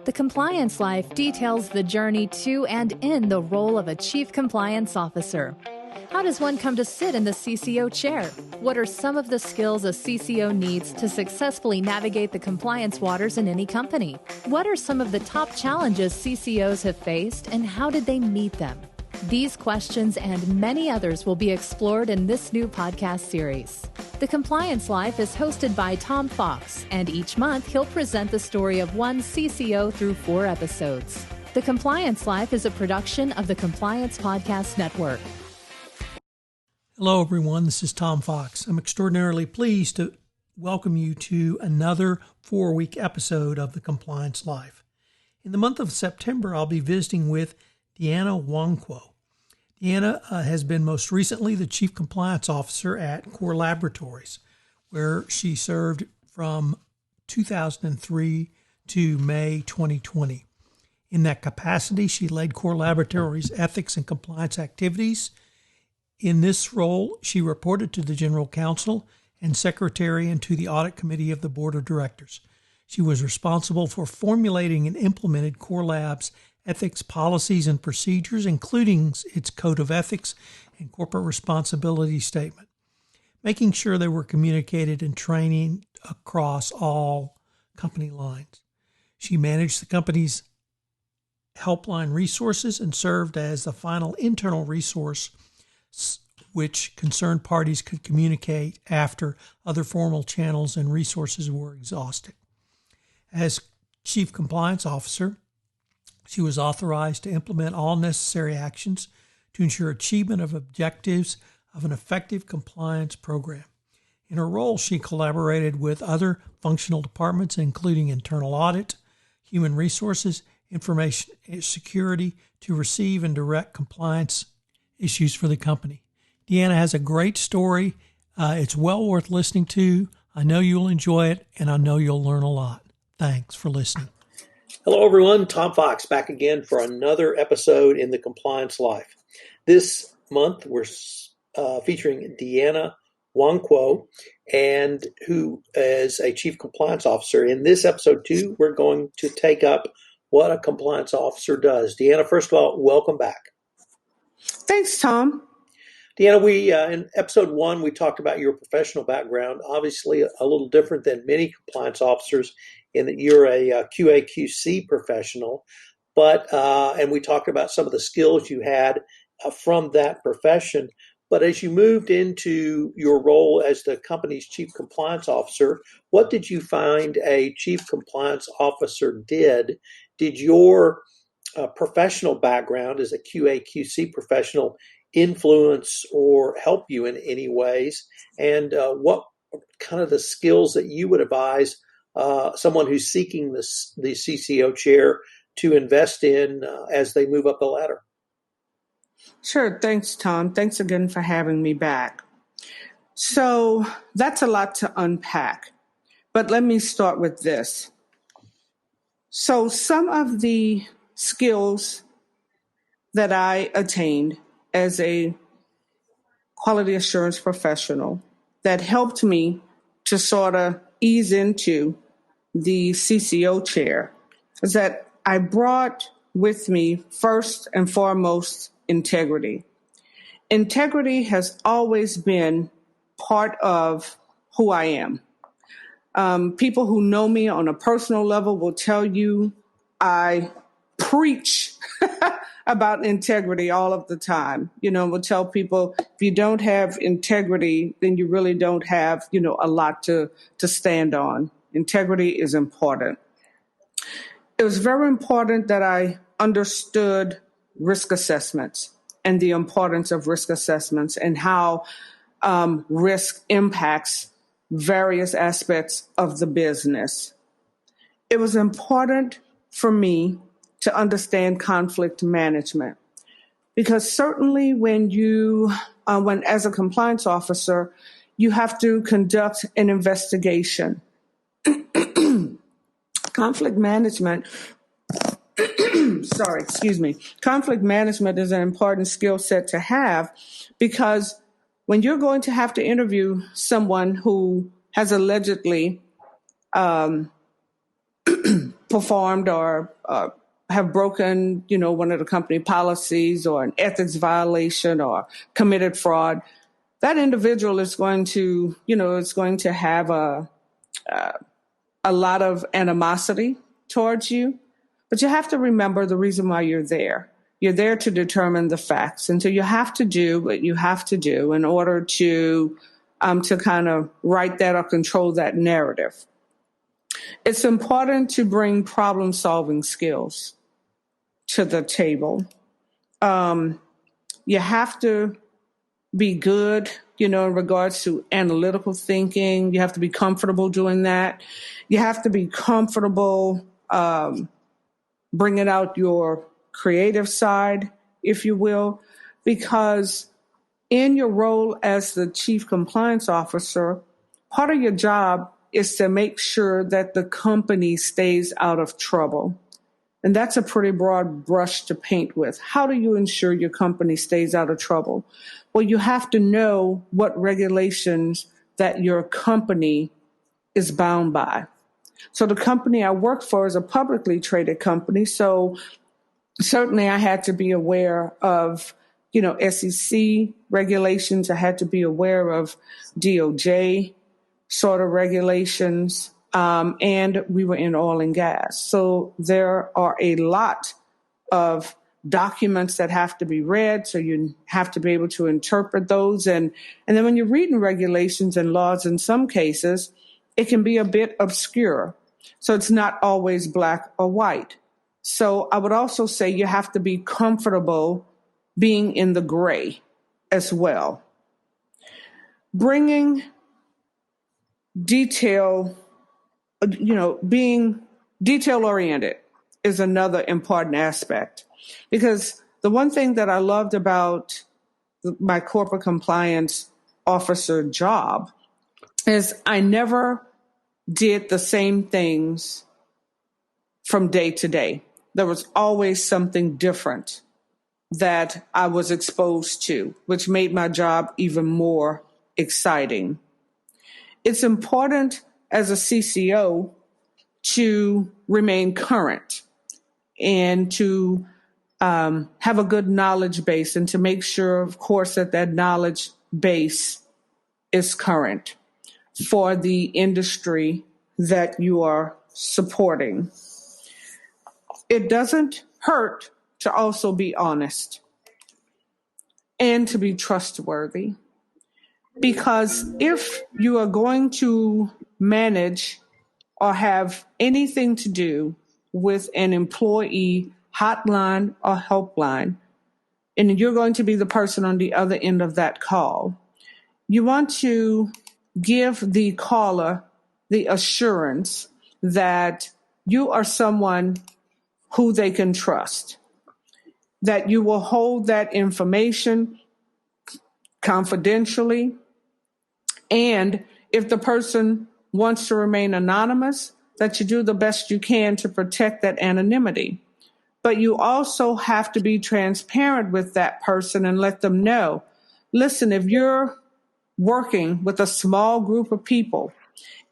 The Compliance Life details the journey to and in the role of a Chief Compliance Officer. How does one come to sit in the CCO chair? What are some of the skills a CCO needs to successfully navigate the compliance waters in any company? What are some of the top challenges CCOs have faced, and how did they meet them? These questions and many others will be explored in this new podcast series. The Compliance Life is hosted by Tom Fox, and each month he'll present the story of one CCO through 4 episodes. The Compliance Life is a production of the Compliance Podcast Network. Hello, everyone. This is Tom Fox. I'm extraordinarily pleased to welcome you to another 4-week episode of The Compliance Life. In the month of September, I'll be visiting with DeAnna Nwankwo. DeAnna has been most recently the Chief Compliance Officer at Core Laboratories, where she served from 2003 to May 2020. In that capacity, she led Core Laboratories' ethics and compliance activities. In this role, she reported to the General Counsel and Secretary and to the Audit Committee of the Board of Directors. She was responsible for formulating and implemented Core Lab's ethics policies and procedures, including its Code of Ethics and Corporate Responsibility Statement, making sure they were communicated and training across all company lines. She managed the company's helpline resources and served as the final internal resource which concerned parties could communicate after other formal channels and resources were exhausted. As Chief Compliance Officer, she was authorized to implement all necessary actions to ensure achievement of objectives of an effective compliance program. In her role, she collaborated with other functional departments, including internal audit, human resources, information security, to receive and direct compliance issues for the company. DeAnna has a great story. It's well worth listening to. I know you'll enjoy it, and I know you'll learn a lot. Thanks for listening. Hello, everyone. Tom Fox back again for another episode in the Compliance Life. This month, we're featuring DeAnna Nwankwo, and who is a Chief Compliance Officer. In this episode, too, we're going to take up what a compliance officer does. DeAnna, first of all, welcome back. Thanks, Tom. DeAnna, we in episode 1, we talked about your professional background, obviously a little different than many compliance officers in that you're a QA/QC professional, and we talked about some of the skills you had from that profession. But as you moved into your role as the company's Chief Compliance Officer, what did you find a Chief Compliance Officer did? Did your professional background as a QA/QC professional influence or help you in any ways? And what kind of the skills that you would advise someone who's seeking the CCO chair to invest in as they move up the ladder? Sure. Thanks, Tom. Thanks again for having me back. So that's a lot to unpack, but let me start with this. So some of the skills that I attained as a quality assurance professional that helped me to sort of ease into the CCO chair is that I brought with me first and foremost integrity. Integrity has always been part of who I am. People who know me on a personal level will tell you I preach about integrity all of the time. We'll tell people if you don't have integrity, then you really don't have, a lot to stand on. Integrity is important. It was very important that I understood risk assessments and the importance of risk assessments and how risk impacts various aspects of the business. It was important for me to understand conflict management because certainly when as a compliance officer, you have to conduct an investigation. Conflict management Conflict management is an important skill set to have because when you're going to have to interview someone who has allegedly performed or have broken, one of the company policies or an ethics violation or committed fraud, that individual is going to, have a lot of animosity towards you. But you have to remember the reason why you're there. You're there to determine the facts. And so you have to do what you have to do in order to kind of write that or control that narrative. It's important to bring problem-solving skills to the table. You have to be good, in regards to analytical thinking. You have to be comfortable doing that. You have to be comfortable bringing out your creative side, if you will, because in your role as the chief compliance officer, part of your job is to make sure that the company stays out of trouble. And that's a pretty broad brush to paint with. How do you ensure your company stays out of trouble? Well, you have to know what regulations that your company is bound by. So the company I work for is a publicly traded company. So certainly I had to be aware of, SEC regulations. I had to be aware of DOJ sort of regulations. And we were in oil and gas. So there are a lot of documents that have to be read. So you have to be able to interpret those. And then when you're reading regulations and laws, in some cases, it can be a bit obscure. So it's not always black or white. So I would also say you have to be comfortable being in the gray as well. Bringing detail, being detail oriented is another important aspect, because the one thing that I loved about my corporate compliance officer job is I never did the same things from day to day. There was always something different that I was exposed to, which made my job even more exciting. It's important as a CCO to remain current and to have a good knowledge base, and to make sure, of course, that knowledge base is current for the industry that you are supporting. It doesn't hurt to also be honest and to be trustworthy, because if you are going to manage or have anything to do with an employee hotline or helpline, and you're going to be the person on the other end of that call, you want to give the caller the assurance that you are someone who they can trust, that you will hold that information confidentially, and if the person wants to remain anonymous, that you do the best you can to protect that anonymity. But you also have to be transparent with that person and let them know, listen, if you're working with a small group of people,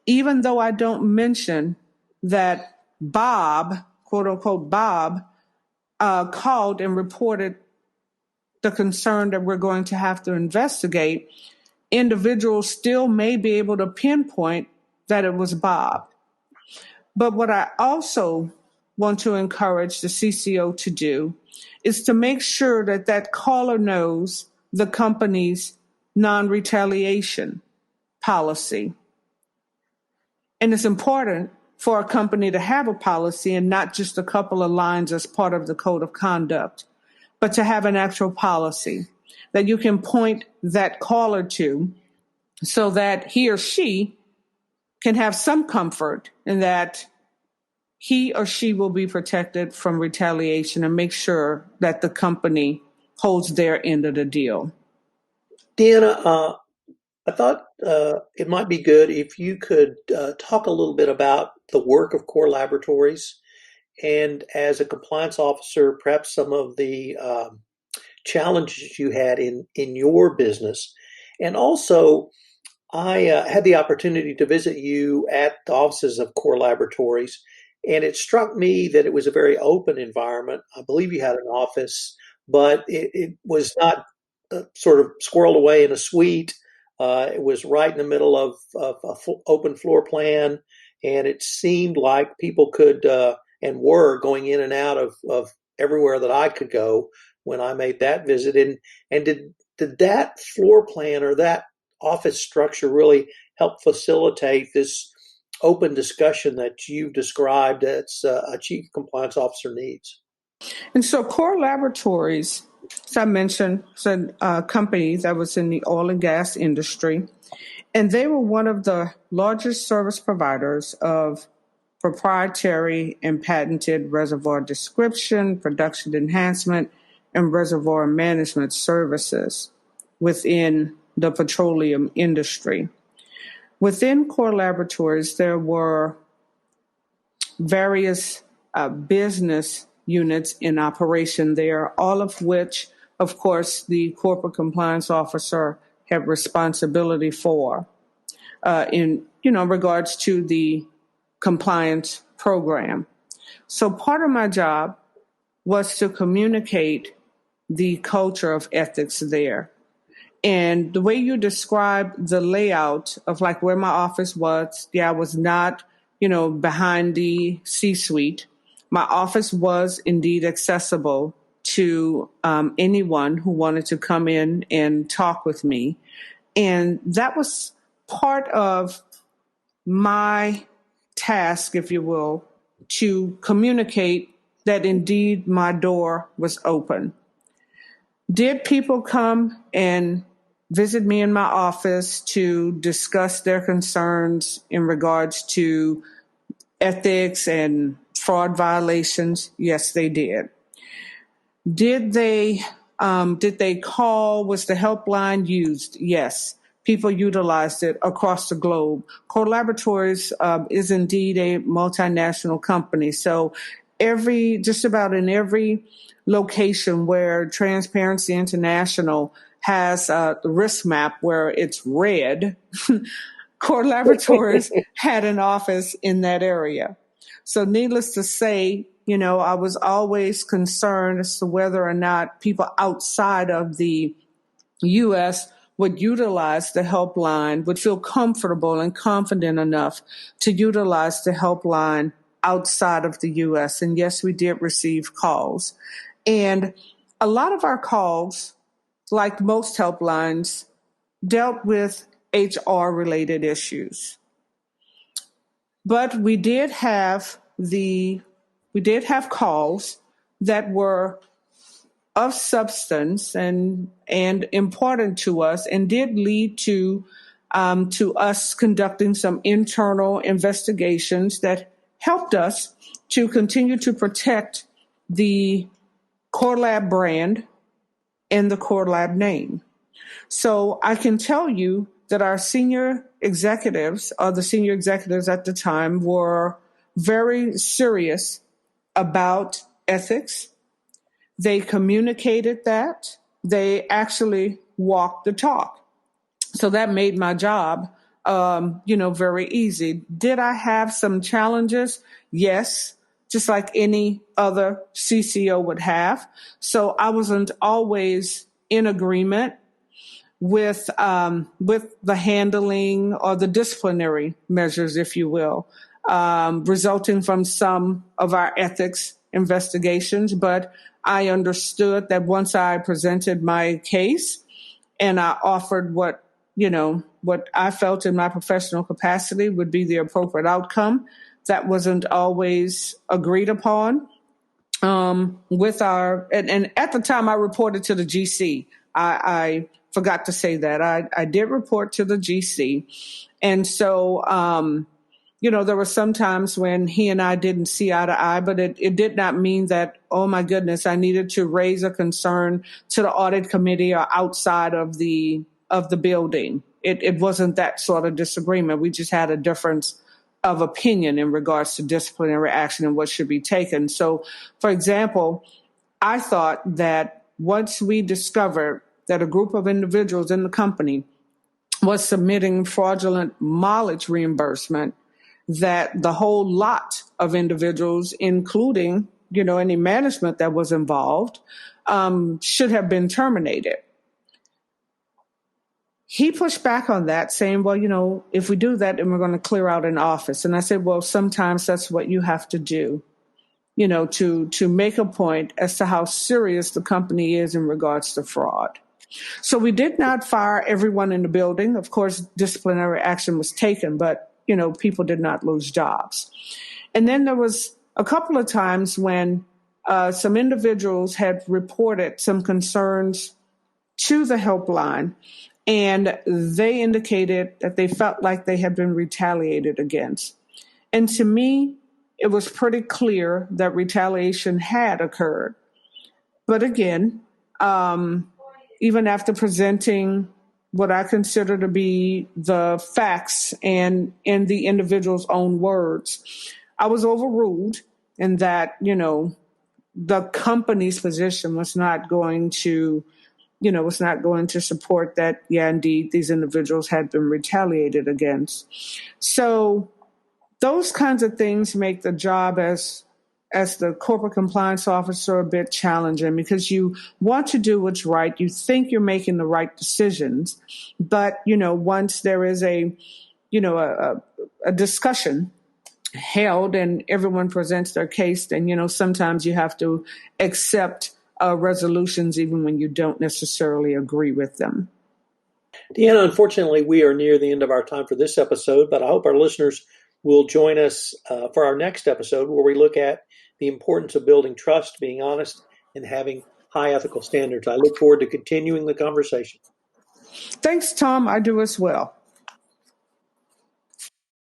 even though I don't mention that Bob, quote unquote Bob, called and reported the concern that we're going to have to investigate, individuals still may be able to pinpoint that it was Bob. But what I also want to encourage the CCO to do is to make sure that caller knows the company's non-retaliation policy. And it's important for a company to have a policy and not just a couple of lines as part of the code of conduct, but to have an actual policy that you can point that caller to so that he or she can have some comfort in that he or she will be protected from retaliation, and make sure that the company holds their end of the deal. DeAnna, I thought it might be good if you could talk a little bit about the work of Core Laboratories, and as a compliance officer, perhaps some of the challenges you had in your business. And also, I had the opportunity to visit you at the offices of Core Laboratories, And it struck me that it was a very open environment. I believe you had an office, but it was not sort of squirreled away in a suite. It was right in the middle of an open floor plan, and it seemed like people could and were going in and out of everywhere that I could go when I made that visit. And did that floor plan or that office structure really help facilitate this open discussion that you've described that's a chief compliance officer needs? And so Core Laboratories, as I mentioned, is a company that was in the oil and gas industry, and they were one of the largest service providers of proprietary and patented reservoir description, production enhancement, and reservoir management services within the petroleum industry. Within Core Laboratories, there were various business units in operation there, all of which, of course, the corporate compliance officer had responsibility for in regards to the compliance program. So part of my job was to communicate the culture of ethics there. And the way you describe the layout of like where my office was, I was not, behind the C-suite. My office was indeed accessible to anyone who wanted to come in and talk with me. And that was part of my task, if you will, to communicate that indeed my door was open. Did people come and visit me in my office to discuss their concerns in regards to ethics and fraud violations? Yes, they did. Did they call? Was the helpline used? Yes. People utilized it across the globe. Core Laboratories is indeed a multinational company. So just about in every location where Transparency International has the risk map where it's red, Core Laboratories had an office in that area. So needless to say, I was always concerned as to whether or not people outside of the U.S. would utilize the helpline, would feel comfortable and confident enough to utilize the helpline outside of the U.S. And yes, we did receive calls. And a lot of our calls, like most helplines, dealt with HR-related issues. But we did have calls that were of substance and important to us, and did lead to us conducting some internal investigations that helped us to continue to protect the Core Lab brand and the Core Lab name. So I can tell you that our senior executives, or the senior executives at the time, were very serious about ethics. They communicated that. They actually walked the talk. So that made my job, very easy. Did I have some challenges? Yes, just like any other CCO would have. So I wasn't always in agreement with the handling or the disciplinary measures, if you will, resulting from some of our ethics investigations. But I understood that once I presented my case and I offered what I felt in my professional capacity would be the appropriate outcome, that wasn't always agreed upon. And at the time I reported to the GC. I forgot to say that I did report to the GC. And so, there were some times when he and I didn't see eye to eye, but it did not mean that, oh my goodness, I needed to raise a concern to the audit committee or outside of the building. It wasn't that sort of disagreement. We just had a difference of opinion in regards to disciplinary action and what should be taken. So, for example, I thought that once we discovered that a group of individuals in the company was submitting fraudulent mileage reimbursement, that the whole lot of individuals, including, any management that was involved, should have been terminated. He pushed back on that, saying, well, if we do that, then we're going to clear out an office. And I said, well, sometimes that's what you have to do, to make a point as to how serious the company is in regards to fraud. So we did not fire everyone in the building. Of course, disciplinary action was taken, but, people did not lose jobs. And then there was a couple of times when some individuals had reported some concerns to the helpline, and they indicated that they felt like they had been retaliated against. And to me, it was pretty clear that retaliation had occurred. But again, even after presenting what I consider to be the facts and in the individual's own words, I was overruled in that, the company's position was not going to support that, indeed, these individuals had been retaliated against. So those kinds of things make the job as the corporate compliance officer a bit challenging, because you want to do what's right. You think you're making the right decisions. But, once there is a discussion held and everyone presents their case, then, sometimes you have to accept resolutions even when you don't necessarily agree with them. DeAnna, unfortunately, we are near the end of our time for this episode, but I hope our listeners will join us for our next episode, where we look at the importance of building trust, being honest, and having high ethical standards. I look forward to continuing the conversation. Thanks, Tom. I do as well.